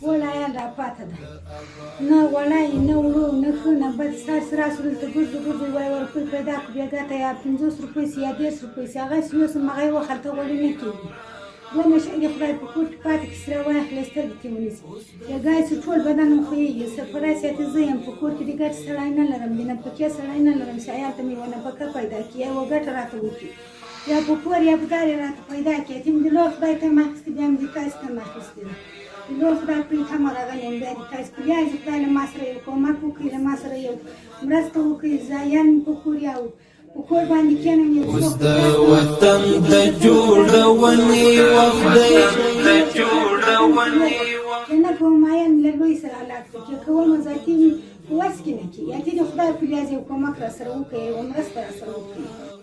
ولايان را پاته ده نه وړای نه وړو نه ښه نه بد ستاسې راسو دلته ګرځو ګرځو یوه یوه روپۍ پیدا کړو بیا ګټه یا 50 روپۍ سي یا 10 روپۍ سي هغسې یوسم هغه یې وخلته غوړي نه کېږي دومره شی د خدای په کور کې پاتې کړي سره واخلئ سترګې ترې ونیسي یا ګاسې ټول بدن مو ښویېږي سرفراز یاتې زه یم په کور کې د ګټې سړی نه لرم د نفقې سړی نه لرم چې عیال ته مې یوه نفقه پیدا کړي یا یوه ګټه راته وکړي یا په کور یا په دار یې راته پیدا کړي ته مې د لوی خدای ته م اخیستې بیا مې د تاسې ته م اخیستې ده د لوی خدای پرې ته م راغلی یم بیا د تاسې په یا خدای له ما سره یو کومک وکړي له ما سره یو مرسته وکړي زایان مې په کور یا په کور باندې کېنم یو اوس د وطن د جوړونې وخت دی که نه کوم آیان له لوی سره علاقه کې کومه ذاتي وس کې نه کېږي یا ته د خدای په لیاز یو کومک را سره وکړي یوه مرسته را سره وکړي